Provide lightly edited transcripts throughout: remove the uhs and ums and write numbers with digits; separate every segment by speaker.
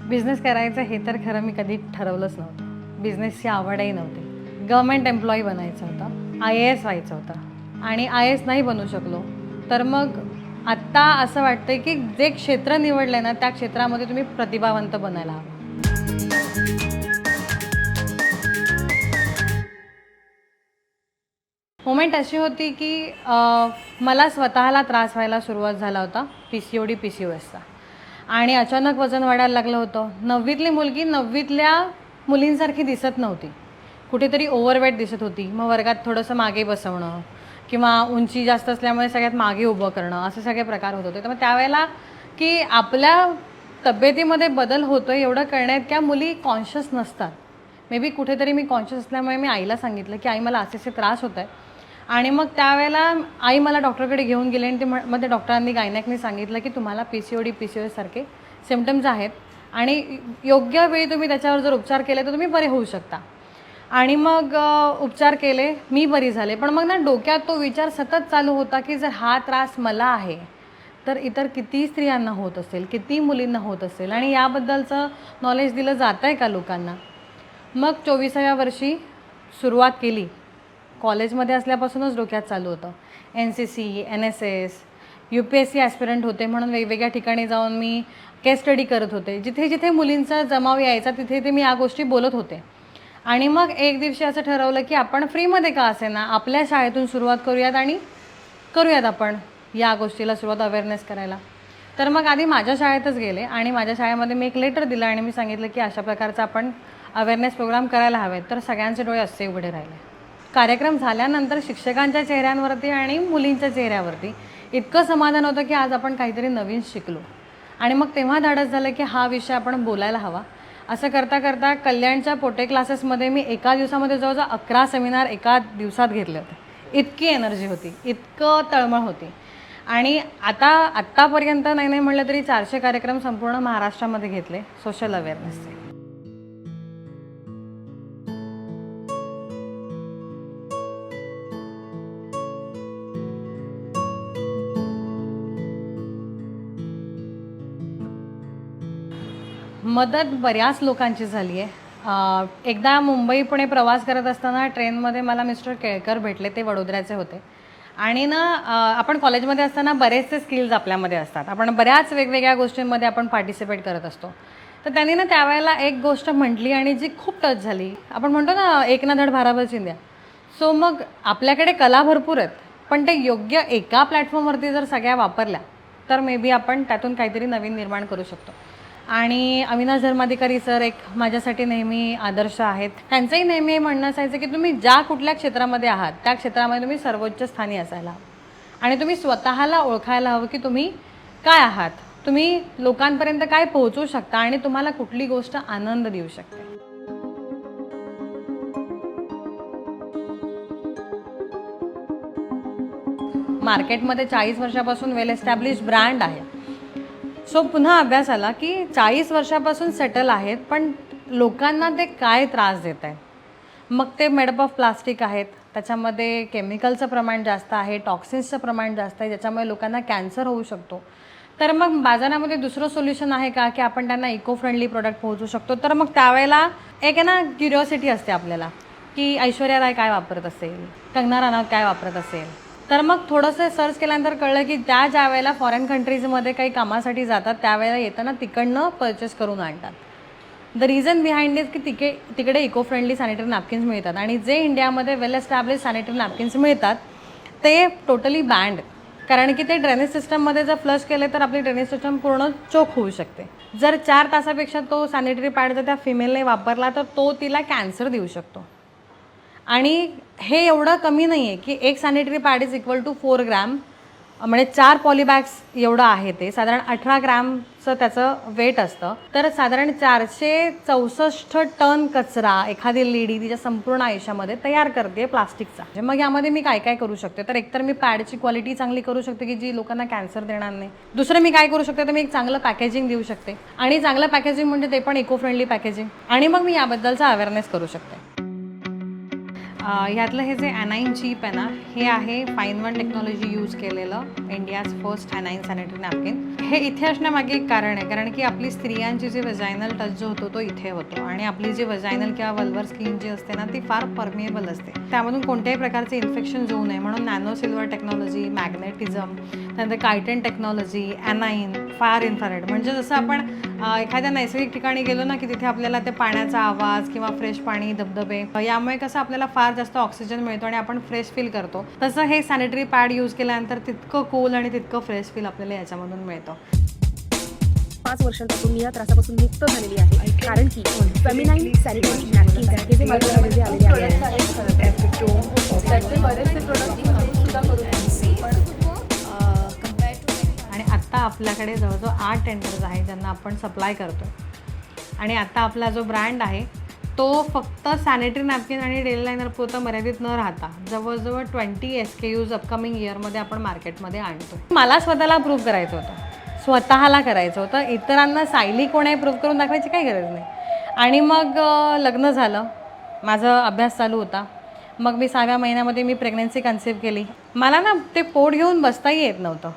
Speaker 1: Business करायचं हे तर खरं मी कधी ठरवलंच नव्हतं. बिझनेसची आवडही नव्हती. गव्हर्मेंट एम्प्लॉई बनायचं होतं, IAS व्हायचं होतं आणि IAS नाही बनू शकलो तर मग आत्ता असं वाटतंय की जे क्षेत्र निवडलं आहे ना त्या क्षेत्रामध्ये तुम्ही प्रतिभावंत बनायला हवं. मोमेंट अशी होती की मला स्वतःला त्रास व्हायला सुरुवात झाला होता PCOD PCOSचा आणि अचानक वजन वाढायला लागलं होतं. 9वीतली मुलगी 9वीतल्या मुलींसारखी दिसत नव्हती, कुठेतरी ओव्हरवेट दिसत होती. मग वर्गात थोडंसं मागे बसवणं किंवा उंची जास्त असल्यामुळे सगळ्यात मागे उभं करणं असे सगळे प्रकार होत होते. तर मग त्यावेळेला की आपल्या तब्येतीमध्ये बदल होतो एवढं कळण्यात त्या मुली कॉन्शियस नसतात. मे बी कुठेतरी मी कॉन्शियस असल्यामुळे मी आईला सांगितलं की आई मला असे त्रास होत आहे आणि मग त्यावेळेला आई मला डॉक्टरकडे घेऊन गेले आणि मग त्या डॉक्टरांनी गायनॅकनी सांगितलं की तुम्हाला PCOD PCOS सारखे सिम्पटम्स आहेत आणि योग्य वेळी तुम्ही त्याच्यावर जर उपचार केले तर तुम्ही बरे होऊ शकता. आणि मग उपचार केले, मी बरी झाले. पण मग ना डोक्यात तो विचार सतत चालू होता की जर हा त्रास मला आहे तर इतर किती स्त्रियांना होत असेल, किती मुलींना होत असेल आणि याबद्दलचं नॉलेज दिलं जातं आहे का लोकांना. मग 24व्या वर्षी सुरुवात केली. कॉलेजमध्ये असल्यापासूनच डोक्यात चालू होतं. NCC NSS UPSC ॲस्पिरंट होते म्हणून वेगवेगळ्या ठिकाणी जाऊन मी केस स्टडी करत होते. जिथे जिथे मुलींचा जमाव यायचा तिथे मी या गोष्टी बोलत होते. आणि मग एक दिवशी असं ठरवलं की आपण फ्रीमध्ये का असेना आपल्या शाळेतून सुरुवात करूयात आणि करूयात आपण या गोष्टीला सुरुवात अवेअरनेस करायला. तर मग आधी माझ्या शाळेतच गेले आणि माझ्या शाळेमध्ये मी एक लेटर दिलं आणि मी सांगितलं की अशा प्रकारचा आपण अवेअरनेस प्रोग्राम करायला हवेत. तर सगळ्यांचे डोळे असे उघडे राहिले. कार्यक्रम झाल्यानंतर शिक्षकांच्या चेहऱ्यांवरती आणि मुलींच्या चेहऱ्यावरती इतकं समाधान होतं की आज आपण काहीतरी नवीन शिकलो. आणि मग तेव्हा धाडस झालं की हा विषय आपण बोलायला हवा. असं करता करता कल्याणच्या पोटे क्लासेसमध्ये मी एका दिवसामध्ये जवळजवळ 11 सेमिनार एका दिवसात घेतले होते. इतकी एनर्जी होती, इतकं तळमळ होती. आणि आत्तापर्यंत नाही म्हटलं तरी 400 कार्यक्रम संपूर्ण महाराष्ट्रामध्ये घेतले सोशल अवेअरनेसचे. मदत बऱ्याच लोकांची झाली आहे. एकदा मुंबई पुणे प्रवास करत असताना ट्रेनमध्ये मला मिस्टर केळकर भेटले. ते वडोदऱ्याचे होते आणि ना आपण कॉलेजमध्ये असताना बरेचसे स्किल्स आपल्यामध्ये असतात. आपण बऱ्याच वेगवेगळ्या गोष्टींमध्ये आपण पार्टिसिपेट करत असतो. तर त्यांनी ना त्यावेळेला एक गोष्ट म्हटली आणि जी खूप टच झाली. आपण म्हणतो ना एक ना धड भाराभर चिंध्या. सो मग आपल्याकडे कला भरपूर आहेत पण ते योग्य एका प्लॅटफॉर्मवरती जर सगळ्या वापरल्या तर मे बी आपण त्यातून काहीतरी नवीन निर्माण करू शकतो. आणि अविनाश धर्माधिकारी सर एक माझ्यासाठी नेहमी आदर्श आहेत. त्यांचंही नेहमी म्हणणं असायचं की तुम्ही ज्या कुठल्या क्षेत्रामध्ये आहात त्या क्षेत्रामध्ये तुम्ही सर्वोच्च स्थानी असायला हवं आणि तुम्ही स्वतःला ओळखायला हवं की तुम्ही काय आहात, तुम्ही लोकांपर्यंत काय पोहोचू शकता आणि तुम्हाला कुठली गोष्ट आनंद देऊ शकते. मार्केटमध्ये 40 वर्षापासून वेल एस्टॅब्लिश ब्रँड आहे. सो पुन्हा अभ्यास आला की 40 वर्षापासून सेटल आहेत पण लोकांना ते काय त्रास देत आहे. मग ते मेडअप ऑफ प्लास्टिक आहेत, त्याच्यामध्ये केमिकलचं प्रमाण जास्त आहे, टॉक्सिन्सचं प्रमाण जास्त आहे ज्याच्यामुळे लोकांना कॅन्सर होऊ शकतो. तर मग बाजारामध्ये दुसरं सोल्युशन आहे का की आपण त्यांना इको फ्रेंडली प्रोडक्ट पोहोचू शकतो. तर मग त्यावेळेला एक आहे ना क्युरिओसिटी असते आपल्याला की ऐश्वर्या राय काय वापरत असेल, कंगना रनौत काय वापरत असेल. तर मग थोडंसं सर्च केल्यानंतर कळलं की ज्या वेळेला फॉरेन कंट्रीजमध्ये काही कामासाठी जातात त्यावेळेला येताना तिकडनं परचेस करून आणतात. द रिझन बिहाइंड इज की तिकडे इको फ्रेंडली सॅनिटरी नॅपकिन्स मिळतात आणि जे इंडियामध्ये वेल एस्टॅब्लिश सॅनिटरी नॅपकिन्स मिळतात ते टोटली बँड. कारण की ते ड्रेनेज सिस्टममध्ये जर फ्लश केले तर आपली ड्रेनेज सिस्टम पूर्ण चोक होऊ शकते. जर 4 तासापेक्षा तो सॅनिटरी पॅड जर त्या फिमेलने वापरला तर तो तिला कॅन्सर देऊ शकतो. आणि हे एवढं कमी नाही आहे की एक sanitary pad is equal to 4 gram, म्हणजे 4 पॉलीबॅग्स एवढं आहे. ते साधारण 18 ग्रॅमचं त्याचं वेट असतं. तर साधारण 464 टन कचरा एखादी लेडी तिच्या संपूर्ण आयुष्यामध्ये तयार करते प्लास्टिकचा. मग यामध्ये मी काय काय करू शकते. तर एकतर मी पॅडची क्वालिटी चांगली करू शकते की जी लोकांना कॅन्सर देणार नाही. दुसरं मी काय करू शकते तर मी एक चांगलं पॅकेजिंग देऊ शकते आणि चांगलं पॅकेजिंग म्हणजे ते पण इको फ्रेंडली पॅकेजिंग. आणि मग मी याबद्दलचा अवेअरनेस करू शकते. ह्यातलं हे जे ॲनाईन चीप आहे ना, हे आहे फाईन वन टेक्नॉलॉजी यूज केलेलं इंडियाज फर्स्ट ॲनाईन सॅनिटरी नॅपकिन. हे इथे असण्यामागे एक कारण आहे, कारण की आपली स्त्रियांची जी वजायनल टच जो होतो तो इथे होतो आणि आपली जी वजायनल किंवा वल्वर स्किन जी असते ना ती फार परमिएबल असते. त्यामधून कोणत्याही प्रकारचे इन्फेक्शन होऊ नये म्हणून नॅनो सिल्वर टेक्नॉलॉजी, मॅग्नेटिझम, त्यानंतर कायटन टेक्नॉलॉजी, ॲनाईन, फार इन्फ्रारेड, म्हणजे जसं आपण एखाद्या नैसर्गिक ठिकाणी गेलो ना की तिथे आपल्याला ते पाण्याचा आवाज किंवा फ्रेश पाणी, धबधबे, यामुळे कसं आपल्याला फार जास्त ऑक्सिजन मिळतो आणि आपण फ्रेश फील करतो. तसं हे सॅनिटरी पॅड यूज केल्यानंतर तितकं कूल आणि तितकं फ्रेश फील आपल्याला याच्यामधून मिळतं.
Speaker 2: 5 वर्षांपासून मी या त्रासापासून मुक्त झालेली आहे, कारण की फेमिनाईन सॅनिटरी नॅपकिन्स हे जे मार्केटमध्ये आलेले आहेत त्याचे बरेचसे प्रोडक्ट सुद्धा करून
Speaker 1: आणि आत्ता आपल्याकडे जवळजवळ 8 टेंडर्स आहेत ज्यांना आपण सप्लाय करतो. आणि आता आपला जो ब्रँड आहे तो फक्त सॅनिटरी नॅपकिन आणि डेली लायनर पुरता मर्यादित न राहता जवळजवळ 20 SKUs अपकमिंग इयरमध्ये आपण मार्केटमध्ये आणतो. मला स्वतःला प्रूव्ह करायचं होतं, स्वतःला करायचं होतं, इतरांना सायली कोण आहे प्रूव्ह करून दाखवायची काही गरज नाही. आणि मग लग्न झालं, माझा अभ्यास चालू होता. मग मी 6व्या महिन्यामध्ये मी प्रेग्नन्सी कन्सीव्ह केली. मला ना ते पोट घेऊन बसताही येत नव्हतं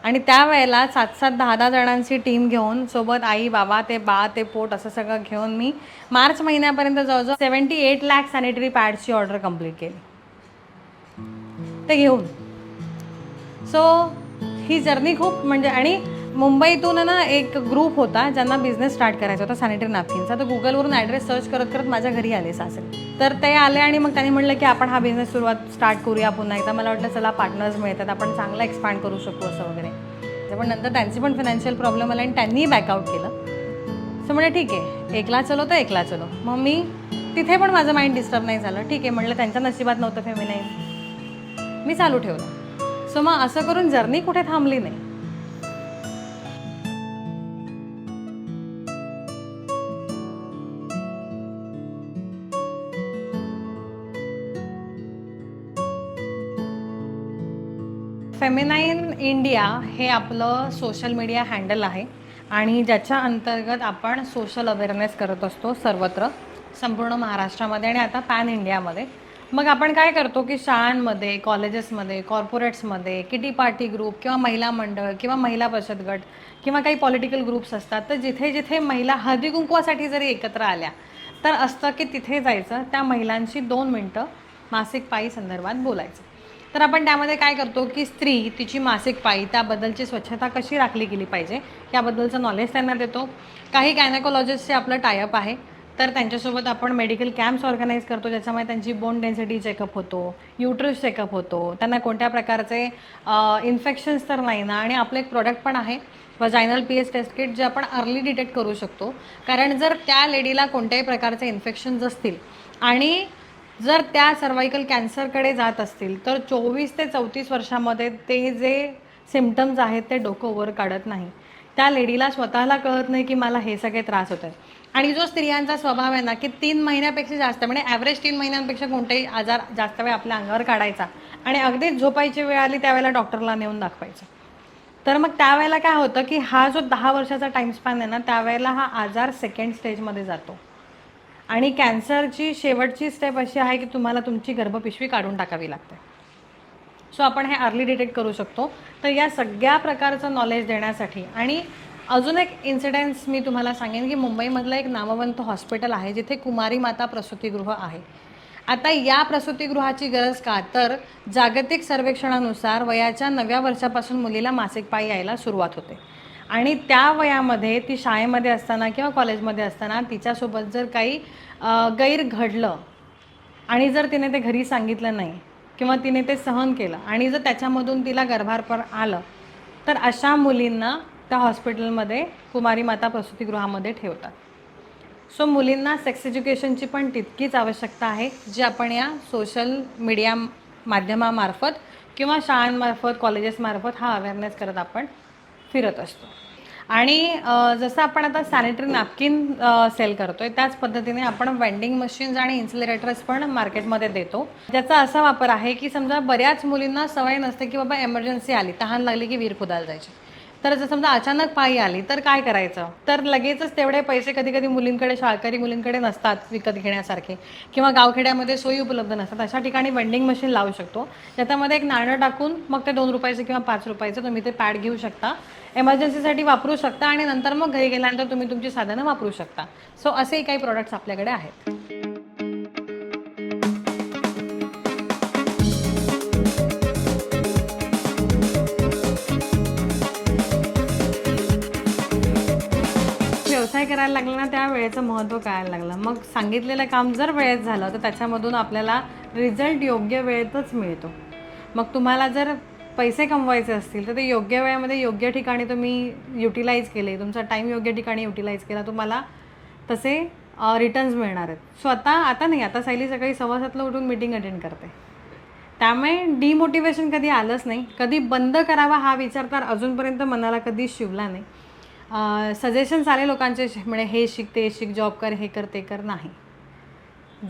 Speaker 1: आणि त्यावेळेला 7-7, 10-10 जणांची टीम घेऊन सोबत आई, बाबा, ते बा, ते पोट असं सगळं घेऊन मी मार्च महिन्यापर्यंत जवळजवळ 78 लाख सॅनिटरी पॅड्सची ऑर्डर कंप्लीट केली ते घेऊन. सो ही जर्नी खूप म्हणजे, आणि मुंबईतून ना एक ग्रुप होता ज्यांना बिझनेस स्टार्ट करायचा होता सॅनिटरी नॅपकिनचा. तर गुगलवरून ॲड्रेस सर्च करत करत माझ्या घरी आले सासरे. तर ते आले आणि मग त्यांनी म्हटलं की आपण हा बिझनेस स्टार्ट करूया पुन्हा एकदा. मला वाटलं चला पार्टनर्स मिळतात, आपण चांगला एक्सपांड करू शकू असं वगैरे. पण नंतर त्यांची पण फायनान्शियल प्रॉब्लेम आला आणि त्यांनीही बॅकआउट केलं. सो म्हणजे ठीक आहे, एकला चलो तर एकला चलो. मग मी तिथे पण माझं माइंड डिस्टर्ब नाही झालं. ठीक आहे म्हटलं, त्यांच्या नशिबात नव्हतं फेमिनाईन, मी चालू ठेवलं. सो मग असं करून जर्नी कुठे थांबली नाही. फेमिनाईन इंडिया हे आपलं सोशल मीडिया हँडल आहे आणि ज्याच्या अंतर्गत आपण सोशल अवेअरनेस करत असतो सर्वत्र, संपूर्ण महाराष्ट्रामध्ये आणि आता पॅन इंडियामध्ये. मग आपण काय करतो की शाळांमध्ये, कॉलेजेसमध्ये, कॉर्पोरेट्समध्ये, किटी पार्टी ग्रुप किंवा महिला मंडळ किंवा महिला बचत गट किंवा काही पॉलिटिकल ग्रुप्स असतात, तर जिथे जिथे महिला हळदी कुंकवासाठी जरी एकत्र आल्या तर असतं की तिथे जायचं, त्या महिलांशी 2 मिनटं मासिक पाळी संदर्भात बोलायचं. तर आपण त्यामध्ये काय करतो की स्त्री, तिची मासिक पाळी, त्याबद्दलची स्वच्छता कशी राखली गेली पाहिजे याबद्दलचं नॉलेज त्यांना देतो. काही गायनेकोलॉजिस्टचे आपलं टायअप आहे, तर त्यांच्यासोबत आपण मेडिकल कॅम्प्स ऑर्गनाईज करतो ज्याच्यामुळे त्यांची बोन डेन्सिटी चेकअप होतो, यूट्रस चेकअप होतो, त्यांना कोणत्या प्रकारचे इन्फेक्शन्स तर नाही ना. आणि आपलं एक प्रोडक्ट पण आहे वजायनल पीएच टेस्ट किट, जे आपण अर्ली डिटेक्ट करू शकतो. कारण जर त्या लेडीला कोणत्याही प्रकारचे इन्फेक्शन्स असतील आणि जर त्या सर्वायकल कॅन्सरकडे जात असतील तर 24 ते 34 वर्षामध्ये ते जे सिम्पटम्स आहेत ते डोकं वर काढत नाही. त्या लेडीला स्वतःला कळत नाही की मला हे सगळे त्रास होत आहेत. आणि जो स्त्रियांचा स्वभाव आहे ना की 3 महिन्यापेक्षा जास्त, म्हणजे ॲव्हरेज 3 महिन्यांपेक्षा कोणताही आजार जास्त वेळ आपल्या अंगावर काढायचा आणि अगदीच झोपायची वेळ आली त्यावेळेला डॉक्टरला नेऊन दाखवायचं. तर मग त्यावेळेला काय होतं की हा जो 10 वर्षाचा टाईम स्पॅन आहे ना, त्यावेळेला हा आजार सेकंड स्टेजमध्ये जातो आणि कॅन्सरची शेवटची स्टेप अशी आहे की तुम्हाला तुमची गर्भपिशवी काढून टाकावी लागते. सो आपण हे अर्ली डिटेक्ट करू शकतो. तर या सगळ्या प्रकारचं नॉलेज देण्यासाठी, आणि अजून एक इन्सिडेन्स मी तुम्हाला सांगेन की मुंबईमधलं एक नामवंत हॉस्पिटल आहे जिथे कुमारी माता प्रसूतिगृह आहे. आता या प्रसूतिगृहाची गरज का, तर जागतिक सर्वेक्षणानुसार वयाच्या 9व्या वर्षापासून मुलीला मासिक पाळी यायला सुरुवात होते आणि त्या वयामध्ये ती शाळेमध्ये असताना किंवा कॉलेजमध्ये असताना तिच्यासोबत जर काही गैर घडलं आणि जर तिने ते घरी सांगितलं नाही किंवा तिने ते सहन केलं आणि जर त्याच्यामधून तिला गर्भारपण आलं तर अशा मुलींना त्या हॉस्पिटलमध्ये कुमारी माता प्रसूतिगृहामध्ये ठेवतात. सो मुलींना सेक्स एज्युकेशनची पण तितकीच आवश्यकता आहे जी आपण या सोशल मीडिया माध्यमामार्फत किंवा शाळांमार्फत, कॉलेजेसमार्फत हा अवेअरनेस करत आपण फिरत असतो. आणि जसं आपण आता सॅनिटरी नॅपकिन सेल करतोय त्याच पद्धतीने आपण वेंडिंग मशीन्स आणि इन्सुलेटर्स पण मार्केटमध्ये देतो, ज्याचा असा वापर आहे की समजा बऱ्याच मुलींना सवय नसते की बाबा एमर्जन्सी आली, तहान लागली की विहीर खोदायला जायची. तर जर समजा अचानक पायी आली तर काय करायचं, तर लगेचच तेवढे पैसे कधी कधी मुलींकडे, शाळकरी मुलींकडे नसतात विकत घेण्यासारखे, किंवा गावखेड्यामध्ये सोयी उपलब्ध नसतात. अशा ठिकाणी वेंडिंग मशीन लावू शकतो, ज्याच्यामध्ये एक नाणं टाकून मग ते 2 रुपयाचं किंवा 5 रुपयाचं तुम्ही ते पॅड घेऊ शकता, एमर्जन्सीसाठी वापरू शकता आणि नंतर मग घरी गेल्यानंतर तुम्ही तुमची साधनं वापरू शकता. सो असेही काही प्रोडक्ट्स आपल्याकडे आहेत. व्यवसाय करायला लागला ना, त्या वेळेचं महत्त्व कळायला लागलं. मग सांगितलेलं काम जर वेळेत झालं तर त्याच्यामधून आपल्याला रिझल्ट योग्य वेळेतच मिळतो. मग तुम्हाला जर पैसे कमवायचे असतील तर ते योग्य वेळेमध्ये योग्य ठिकाणी तुम्ही युटिलाइज केले, तुमचा टाईम योग्य ठिकाणी युटिलाइज केला, तुम्हाला तसे रिटर्न्स मिळणार आहेत. सो आता नाही, आता सायली सकाळी 6:15 उठून मीटिंग अटेंड करते. त्यामुळे डिमोटिवेशन कधी आलंच नाही. कधी बंद करावा हा विचार तर अजूनपर्यंत मनाला कधी शिवला नाही. सजेशन्स आले लोकांचे, म्हणजे हे शिक, ते शिक, जॉब कर, हे कर, ते कर, नाही.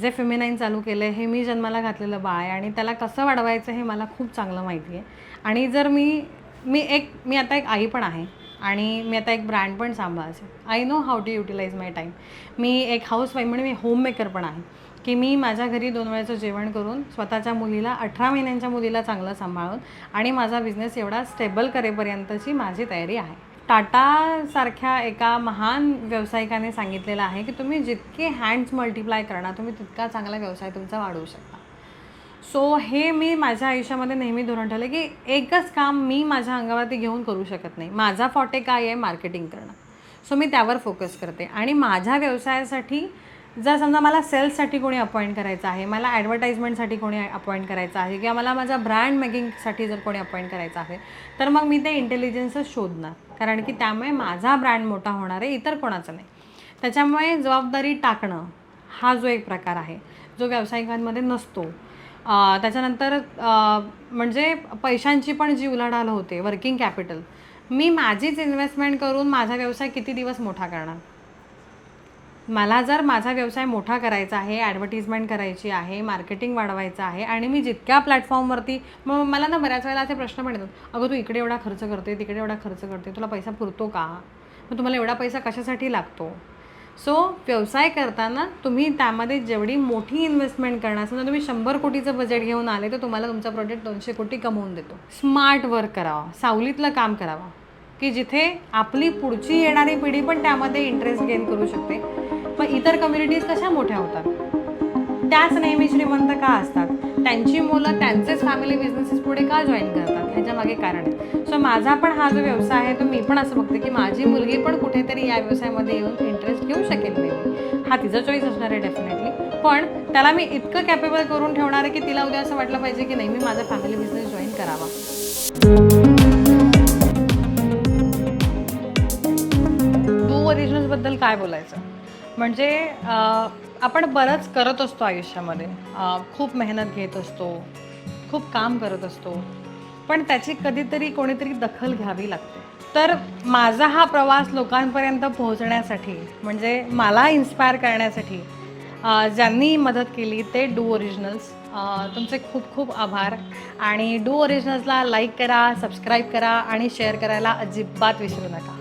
Speaker 1: जे फेमिनाईन चालू केलं आहे हे मी जन्माला घातलेलं बाळ आहे आणि त्याला कसं वाढवायचं हे मला खूप चांगलं माहिती आहे. आणि जर मी आता एक आई पण आहे आणि मी आता एक ब्रँड पण सांभाळते. I know how to utilise my time. मी एक हाऊसवाईफ म्हणजे मी होममेकर पण आहे, की मी माझ्या घरी 2 वेळेचं जेवण करून स्वतःच्या मुलीला, 18 महिन्यांच्या मुलीला चांगलं सांभाळून आणि माझा बिझनेस एवढा स्टेबल करेपर्यंतची माझी तयारी आहे. टाटासारख्या एका महान व्यावसायिकाने सांगितलेलं आहे की तुम्ही जितके हँड्स मल्टिप्लाय करणार, तुम्ही तितका चांगला व्यवसाय तुमचा वाढवू शकता. सो हे मी माझ्या आयुष्यामध्ये नेहमी धोरण ठेवलं की एकच काम मी माझ्या अंगावरती घेऊन करू शकत नाही. माझा फॉटे काय आहे, मार्केटिंग करणं. सो मी त्यावर फोकस करते. आणि माझ्या व्यवसायासाठी जर समजा मला सेल्ससाठी कोणी अपॉइंट करायचं आहे, मला ॲडव्हर्टाइजमेंटसाठी कोणी अपॉइंट करायचं आहे, किंवा मला माझा ब्रँड मेकिंगसाठी जर कोणी अपॉइंट करायचं आहे, तर मग मी ते इंटेलिजन्सच शोधणार, कारण की त्यामुळे माझा ब्रँड मोठा होणार आहे, इतर कोणाचं नाही. त्याच्यामुळे जबाबदारी टाकणं हा जो एक प्रकार आहे जो व्यावसायिकांमध्ये नसतो. त्याच्यानंतर म्हणजे पैशांची पण जी उलाढाल होते, वर्किंग कॅपिटल, मी माझीच इन्व्हेस्टमेंट करून माझा व्यवसाय किती दिवस मोठा करणार. मला जर माझा व्यवसाय मोठा करायचा आहे, ॲडव्हर्टिजमेंट करायची आहे, मार्केटिंग वाढवायचं आहे, आणि मी जितक्या प्लॅटफॉर्मवरती, मग मला ना बऱ्याच वेळेला असे प्रश्न पण येतात, अगं तू इकडे एवढा खर्च करते, तिकडे एवढा खर्च करते, तुला पैसा पुरतो का, मग तुम्हाला एवढा पैसा कशासाठी लागतो. सो व्यवसाय करताना तुम्ही त्यामध्ये जेवढी मोठी इन्व्हेस्टमेंट करणार, समजा तुम्ही 100 कोटीचं बजेट घेऊन आले तर तुम्हाला तुमचा प्रोजेक्ट 200 कोटी कमवून देतो. स्मार्ट वर्क करावं, सावलीतलं काम करावं, की जिथे आपली पुढची येणारी पिढी पण त्यामध्ये इंटरेस्ट गेन करू शकते. पण इतर कम्युनिटीज कशा मोठ्या होतात, त्याच नेहमी श्रीमंत का असतात, त्यांची मुलं त्यांचेच फॅमिली बिझनेसेस पुढे का जॉईन करतात, ह्याच्या मागे कारण आहे. सो माझा पण हा जो व्यवसाय आहे तो मी पण असं बघते की माझी मुलगी पण कुठेतरी या व्यवसायामध्ये येऊन इंटरेस्ट घेऊ शकेल. मी हा तिचा चॉईस असणार आहे डेफिनेटली, पण त्याला मी इतकं कॅपेबल करून ठेवणार आहे की तिला उद्या असं वाटलं पाहिजे की नाही, मी माझा फॅमिली बिझनेस जॉईन करावा. डू ओरिजिनल्सबद्दल काय बोलायचं म्हणजे आपण बरंच करत असतो आयुष्यामध्ये, खूप मेहनत घेत असतो, खूप काम करत असतो, पण त्याची कधीतरी कोणीतरी दखल घ्यावी लागते. तर माझा हा प्रवास लोकांपर्यंत पोहोचण्यासाठी, म्हणजे मला इन्स्पायर करण्यासाठी ज्यांनी मदत केली ते डू ओरिजिनल्स, तुमचे खूप खूप आभार. आणि डू ओरिजिनल्सला लाईक करा, सबस्क्राईब करा आणि शेअर करायला अजिबात विसरू नका.